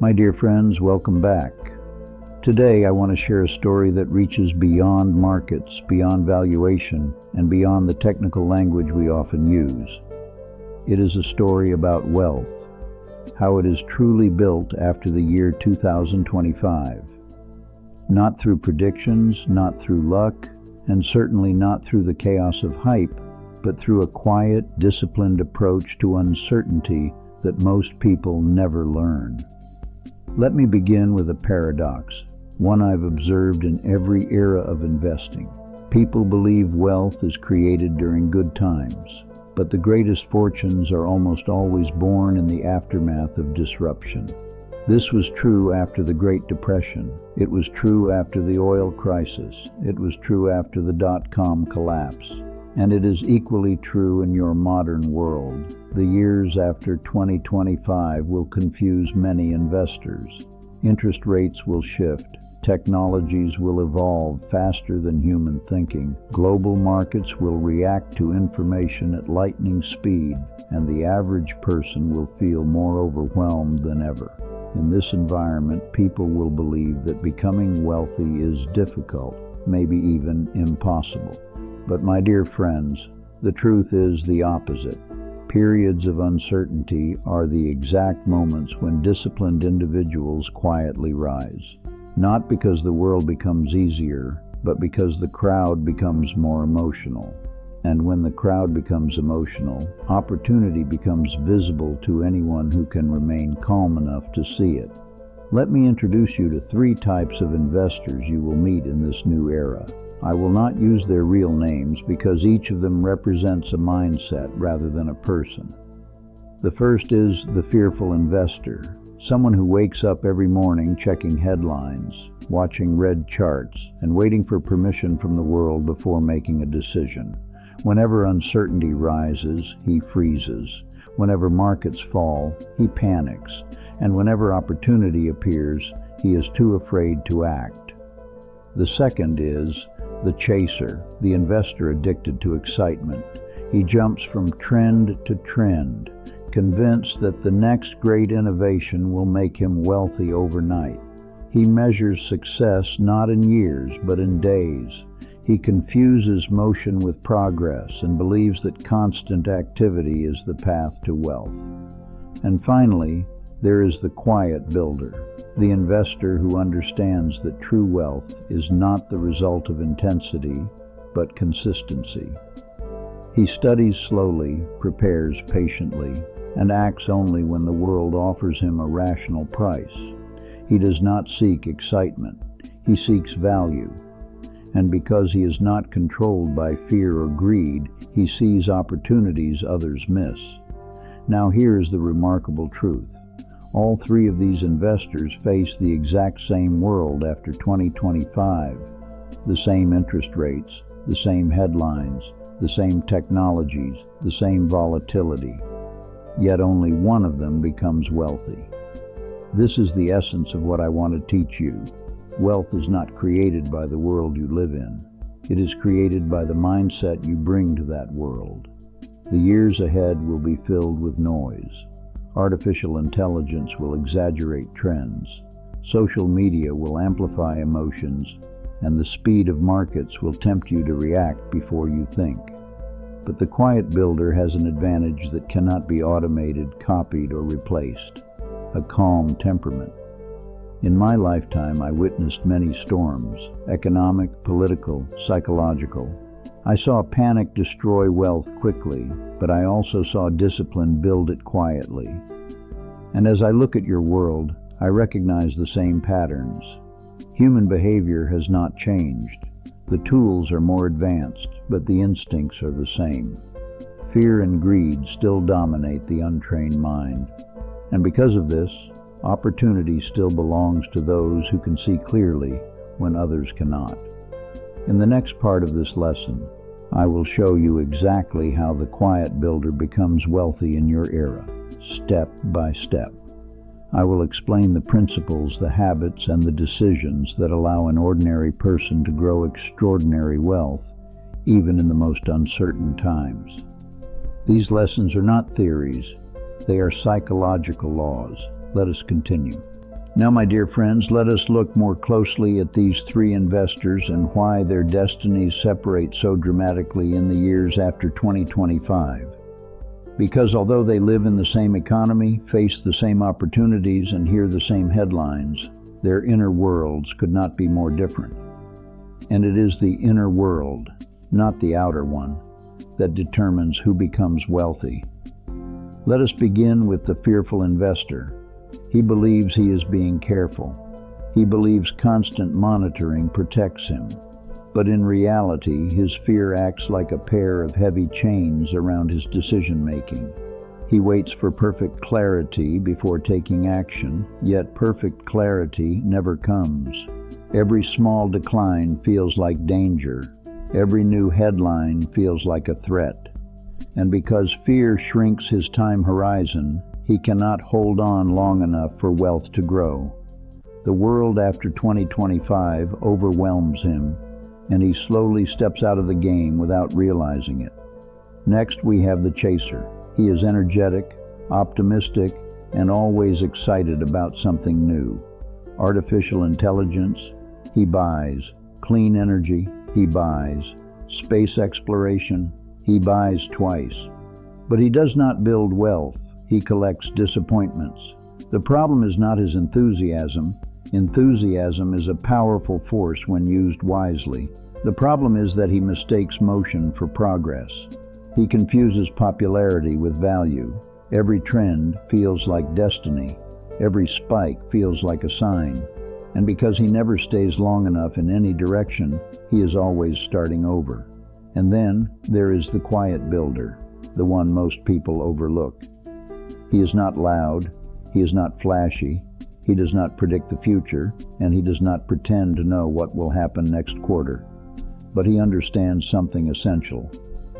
My dear friends, welcome back. Today I want to share a story that reaches beyond markets, beyond valuation, and beyond the technical language we often use. It is a story about wealth, how it is truly built after the year 2025. Not through predictions, not through luck, and certainly not through the chaos of hype, but through a quiet, disciplined approach to uncertainty that most people never learn. Let me begin with a paradox, one I've observed in every era of investing. People believe wealth is created during good times, but the greatest fortunes are almost always born in the aftermath of disruption. This was true after the Great Depression. It was true after the oil crisis. It was true after the dot-com collapse. And it is equally true in your modern world. The years after 2025 will confuse many investors. Interest rates will shift. Technologies will evolve faster than human thinking. Global markets will react to information at lightning speed, and the average person will feel more overwhelmed than ever. In this environment, people will believe that becoming wealthy is difficult, maybe even impossible. But my dear friends, the truth is the opposite. Periods of uncertainty are the exact moments when disciplined individuals quietly rise. Not because the world becomes easier, but because the crowd becomes more emotional. And when the crowd becomes emotional, opportunity becomes visible to anyone who can remain calm enough to see it. Let me introduce you to 3 types of investors you will meet in this new era. I will not use their real names because each of them represents a mindset rather than a person. The first is the fearful investor, someone who wakes up every morning checking headlines, watching red charts, and waiting for permission from the world before making a decision. Whenever uncertainty rises, he freezes. Whenever markets fall, he panics. And whenever opportunity appears, he is too afraid to act. The second is the chaser, the investor addicted to excitement. He jumps from trend to trend, convinced that the next great innovation will make him wealthy overnight. He measures success not in years, but in days. He confuses motion with progress and believes that constant activity is the path to wealth. And finally, there is the quiet builder, the investor who understands that true wealth is not the result of intensity, but consistency. He studies slowly, prepares patiently, and acts only when the world offers him a rational price. He does not seek excitement, he seeks value. And because he is not controlled by fear or greed, he sees opportunities others miss. Now here's the remarkable truth. All 3 of these investors face the exact same world after 2025. The same interest rates, the same headlines, the same technologies, the same volatility. Yet only one of them becomes wealthy. This is the essence of what I want to teach you. Wealth is not created by the world you live in. It is created by the mindset you bring to that world. The years ahead will be filled with noise. Artificial intelligence will exaggerate trends. Social media will amplify emotions, and the speed of markets will tempt you to react before you think. But the quiet builder has an advantage that cannot be automated, copied, or replaced: a calm temperament. In my lifetime, I witnessed many storms: economic, political, psychological. I saw panic destroy wealth quickly, but I also saw discipline build it quietly. And as I look at your world, I recognize the same patterns. Human behavior has not changed. The tools are more advanced, but the instincts are the same. Fear and greed still dominate the untrained mind. And because of this, opportunity still belongs to those who can see clearly when others cannot. In the next part of this lesson, I will show you exactly how the quiet builder becomes wealthy in your era, step by step. I will explain the principles, the habits, and the decisions that allow an ordinary person to grow extraordinary wealth, even in the most uncertain times. These lessons are not theories, they are psychological laws. Let us continue. Now, my dear friends, let us look more closely at these three investors and why their destinies separate so dramatically in the years after 2025. Because although they live in the same economy, face the same opportunities, and hear the same headlines, their inner worlds could not be more different. And it is the inner world, not the outer one, that determines who becomes wealthy. Let us begin with the fearful investor. He believes he is being careful. He believes constant monitoring protects him. But in reality, his fear acts like a pair of heavy chains around his decision-making. He waits for perfect clarity before taking action, yet perfect clarity never comes. Every small decline feels like danger. Every new headline feels like a threat. And because fear shrinks his time horizon, he cannot hold on long enough for wealth to grow. The world after 2025 overwhelms him, and he slowly steps out of the game without realizing it. Next, we have the chaser. He is energetic, optimistic, and always excited about something new. Artificial intelligence, he buys. Clean energy, he buys. Space exploration, he buys twice. But he does not build wealth. He collects disappointments. The problem is not his enthusiasm. Enthusiasm is a powerful force when used wisely. The problem is that he mistakes motion for progress. He confuses popularity with value. Every trend feels like destiny. Every spike feels like a sign. And because he never stays long enough in any direction, he is always starting over. And then there is the quiet builder, the one most people overlook. He is not loud, he is not flashy, he does not predict the future, and he does not pretend to know what will happen next quarter. But he understands something essential.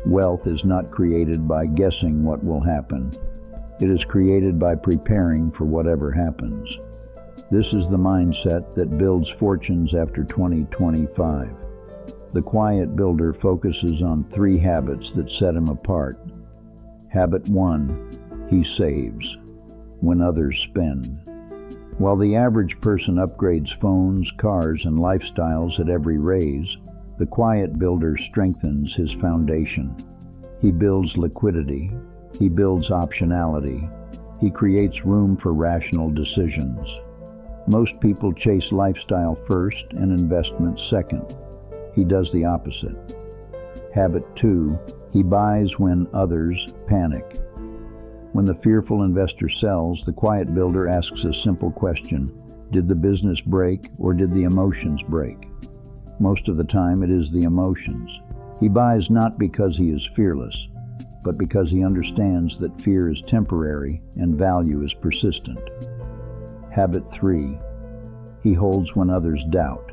Wealth is not created by guessing what will happen. It is created by preparing for whatever happens. This is the mindset that builds fortunes after 2025. The quiet builder focuses on three habits that set him apart. Habit 1, he saves when others spend. While the average person upgrades phones, cars, and lifestyles at every raise, the quiet builder strengthens his foundation. He builds liquidity. He builds optionality. He creates room for rational decisions. Most people chase lifestyle first and investment second. He does the opposite. Habit 2, he buys when others panic. When the fearful investor sells, the quiet builder asks a simple question: did the business break or did the emotions break? Most of the time it is the emotions. He buys not because he is fearless, but because he understands that fear is temporary and value is persistent. Habit 3, he holds when others doubt.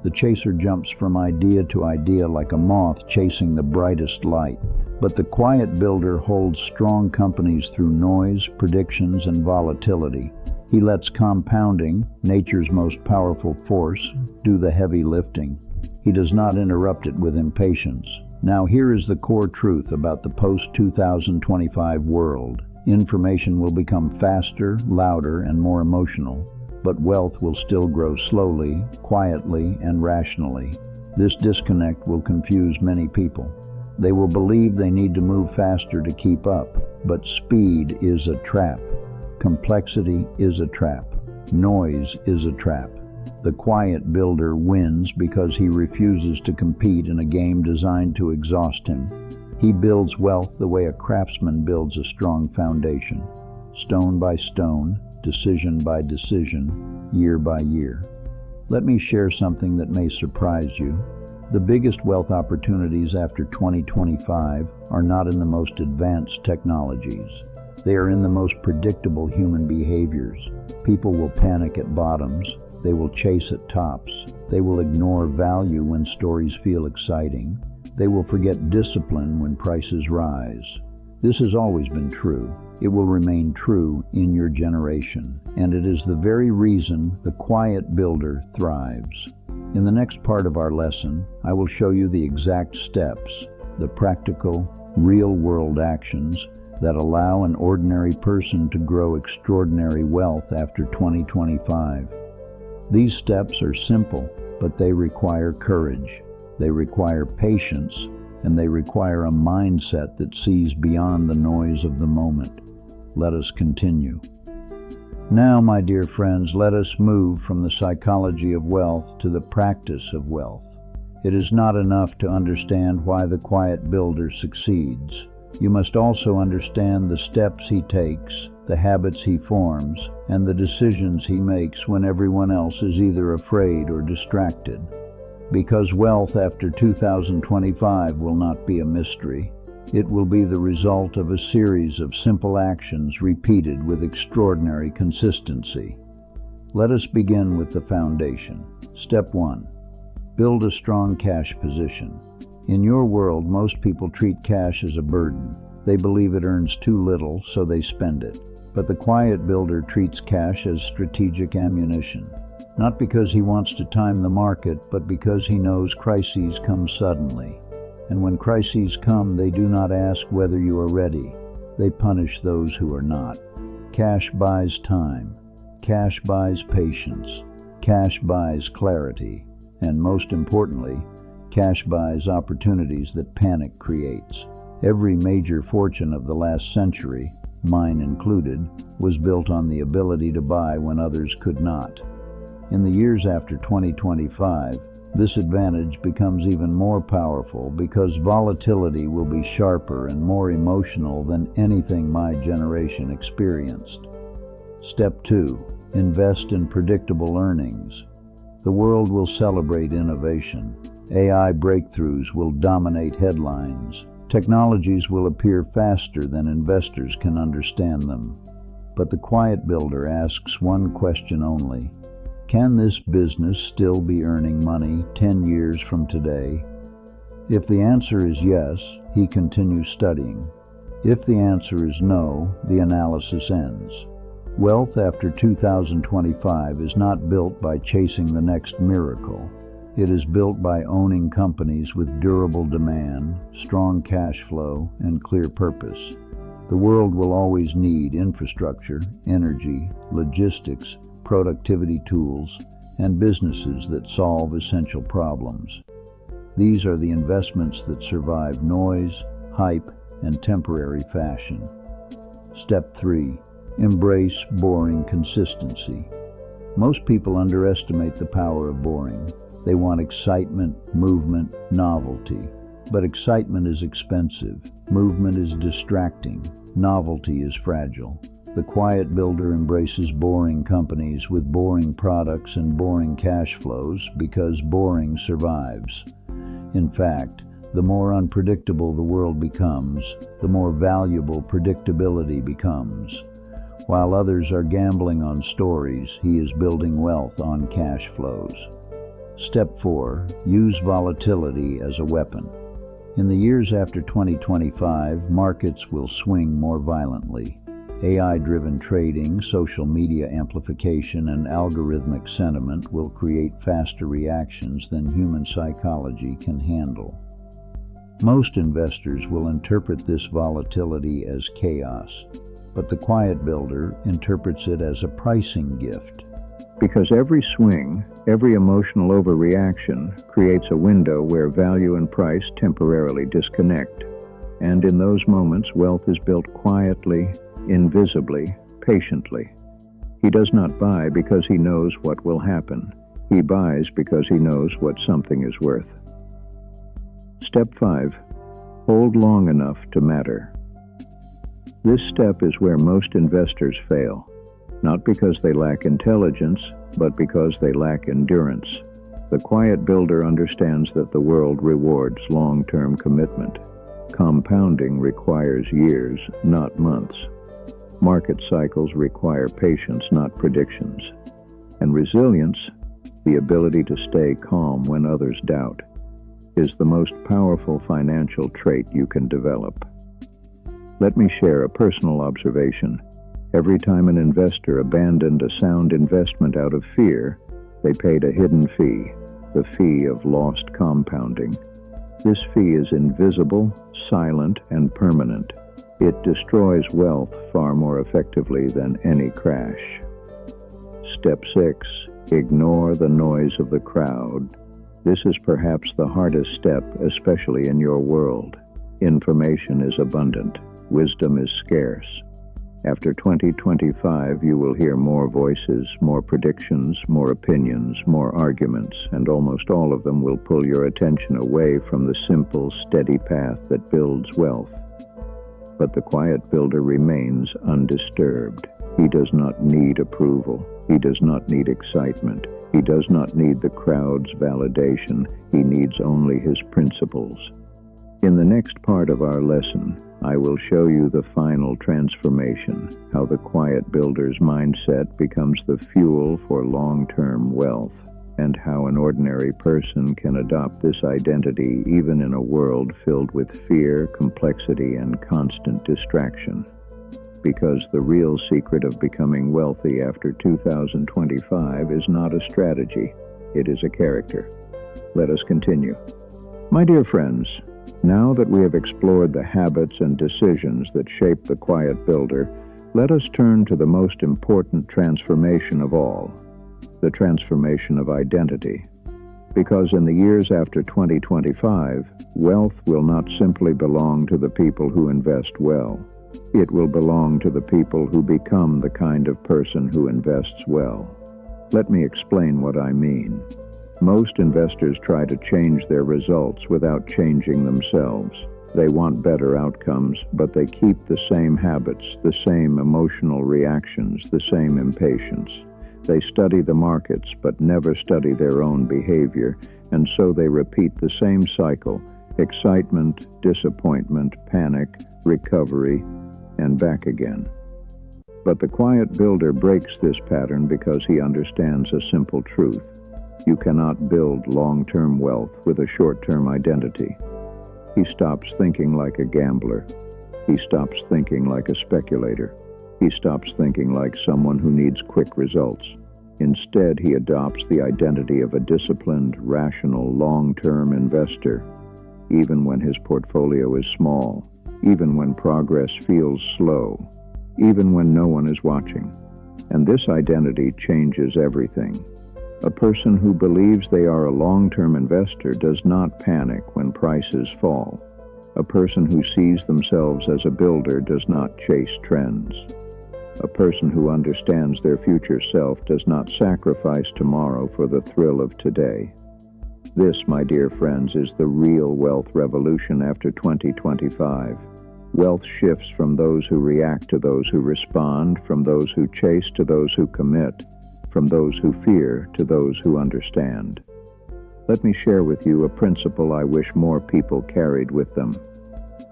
The chaser jumps from idea to idea like a moth chasing the brightest light. But the quiet builder holds strong companies through noise, predictions, and volatility. He lets compounding, nature's most powerful force, do the heavy lifting. He does not interrupt it with impatience. Now here is the core truth about the post-2025 world. Information will become faster, louder, and more emotional, but wealth will still grow slowly, quietly, and rationally. This disconnect will confuse many people. They will believe they need to move faster to keep up, but speed is a trap. Complexity is a trap. Noise is a trap. The quiet builder wins because he refuses to compete in a game designed to exhaust him. He builds wealth the way a craftsman builds a strong foundation, stone by stone, decision by decision, year by year. Let me share something that may surprise you. The biggest wealth opportunities after 2025 are not in the most advanced technologies. They are in the most predictable human behaviors. People will panic at bottoms. They will chase at tops. They will ignore value when stories feel exciting. They will forget discipline when prices rise. This has always been true. It will remain true in your generation. And it is the very reason the quiet builder thrives. In the next part of our lesson, I will show you the exact steps, the practical, real-world actions that allow an ordinary person to grow extraordinary wealth after 2025. These steps are simple, but they require courage, they require patience, and they require a mindset that sees beyond the noise of the moment. Let us continue. Now, my dear friends, let us move from the psychology of wealth to the practice of wealth. It is not enough to understand why the quiet builder succeeds. You must also understand the steps he takes, the habits he forms, and the decisions he makes when everyone else is either afraid or distracted. Because wealth after 2025 will not be a mystery. It will be the result of a series of simple actions repeated with extraordinary consistency. Let us begin with the foundation. Step 1. Build a strong cash position. In your world, most people treat cash as a burden. They believe it earns too little, so they spend it. But the quiet builder treats cash as strategic ammunition. Not because he wants to time the market, but because he knows crises come suddenly. And when crises come, they do not ask whether you are ready. They punish those who are not. Cash buys time. Cash buys patience. Cash buys clarity. And most importantly, cash buys opportunities that panic creates. Every major fortune of the last century, mine included, was built on the ability to buy when others could not. In the years after 2025, this advantage becomes even more powerful because volatility will be sharper and more emotional than anything my generation experienced. Step 2. Invest in predictable earnings. The world will celebrate innovation. AI breakthroughs will dominate headlines. Technologies will appear faster than investors can understand them. But the quiet builder asks one question only. Can this business still be earning money 10 years from today? If the answer is yes, he continues studying. If the answer is no, the analysis ends. Wealth after 2025 is not built by chasing the next miracle. It is built by owning companies with durable demand, strong cash flow, and clear purpose. The world will always need infrastructure, energy, logistics, productivity tools, and businesses that solve essential problems. These are the investments that survive noise, hype, and temporary fashion. Step 3. Embrace boring consistency. Most people underestimate the power of boring. They want excitement, movement, novelty. But excitement is expensive. Movement is distracting. Novelty is fragile. The quiet builder embraces boring companies with boring products and boring cash flows because boring survives. In fact, the more unpredictable the world becomes, the more valuable predictability becomes. While others are gambling on stories, he is building wealth on cash flows. Step 4. Use volatility as a weapon. In the years after 2025, markets will swing more violently. AI-driven trading, social media amplification, and algorithmic sentiment will create faster reactions than human psychology can handle. Most investors will interpret this volatility as chaos, but the quiet builder interprets it as a pricing gift. Because every swing, every emotional overreaction creates a window where value and price temporarily disconnect. And in those moments, wealth is built quietly, invisibly, patiently. He does not buy because he knows what will happen. He buys because he knows what something is worth. Step 5. Hold long enough to matter. This step is where most investors fail, not because they lack intelligence, but because they lack endurance. The quiet builder understands that the world rewards long-term commitment. Compounding requires years, not months. Market cycles require patience, not predictions. And resilience, the ability to stay calm when others doubt, is the most powerful financial trait you can develop. Let me share a personal observation. Every time an investor abandoned a sound investment out of fear, they paid a hidden fee, the fee of lost compounding. This fee is invisible, silent, and permanent. It destroys wealth far more effectively than any crash. Step 6. Ignore the noise of the crowd. This is perhaps the hardest step, especially in your world. Information is abundant. Wisdom is scarce. After 2025, you will hear more voices, more predictions, more opinions, more arguments, and almost all of them will pull your attention away from the simple, steady path that builds wealth. But the quiet builder remains undisturbed. He does not need approval. He does not need excitement. He does not need the crowd's validation. He needs only his principles. In the next part of our lesson, I will show you the final transformation, how the quiet builder's mindset becomes the fuel for long-term wealth, and how an ordinary person can adopt this identity even in a world filled with fear, complexity, and constant distraction. Because the real secret of becoming wealthy after 2025 is not a strategy, it is a character. Let us continue. My dear friends, now that we have explored the habits and decisions that shape the quiet builder, let us turn to the most important transformation of all, the transformation of identity. Because in the years after 2025, wealth will not simply belong to the people who invest well. It will belong to the people who become the kind of person who invests well. Let me explain what I mean. Most investors try to change their results without changing themselves. They want better outcomes, but they keep the same habits, the same emotional reactions, the same impatience. They study the markets, but never study their own behavior, and so they repeat the same cycle: excitement, disappointment, panic, recovery, and back again. But the quiet builder breaks this pattern because he understands a simple truth. You cannot build long-term wealth with a short-term identity. He stops thinking like a gambler. He stops thinking like a speculator. He stops thinking like someone who needs quick results. Instead, he adopts the identity of a disciplined, rational, long-term investor, even when his portfolio is small, even when progress feels slow, even when no one is watching. And this identity changes everything. A person who believes they are a long-term investor does not panic when prices fall. A person who sees themselves as a builder does not chase trends. A person who understands their future self does not sacrifice tomorrow for the thrill of today. This, my dear friends, is the real wealth revolution after 2025. Wealth shifts from those who react to those who respond, from those who chase to those who commit, from those who fear to those who understand. Let me share with you a principle I wish more people carried with them.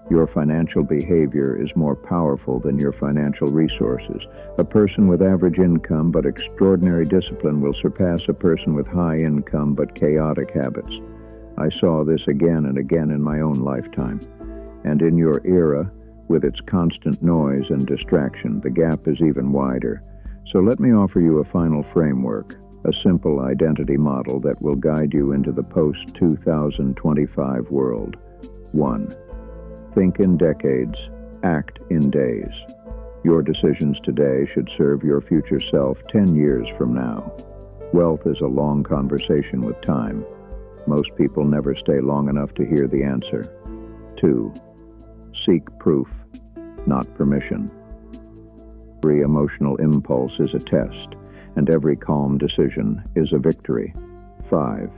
Your financial behavior is more powerful than your financial resources. A person with average income but extraordinary discipline will surpass a person with high income but chaotic habits. I saw this again and again in my own lifetime. And in your era, with its constant noise and distraction, the gap is even wider. So let me offer you a final framework, a simple identity model that will guide you into the post-2025 world. 1. Think in decades, act in days. Your decisions today should serve your future self 10 years from now. Wealth is a long conversation with time. Most people never stay long enough to hear the answer. 2. Seek proof, not permission. Every emotional impulse is a test, and every calm decision is a victory. 5.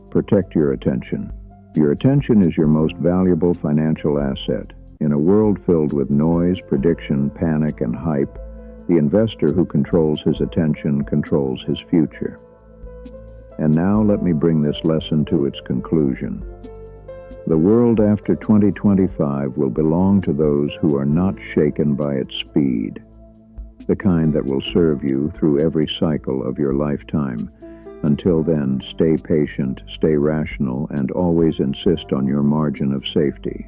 Protect your attention. Your attention is your most valuable financial asset. In a world filled with noise, prediction, panic, and hype, the investor who controls his attention controls his future. And now let me bring this lesson to its conclusion. The world after 2025 will belong to those who are not shaken by its speed, the kind that will serve you through every cycle of your lifetime. Until then, stay patient, stay rational, and always insist on your margin of safety.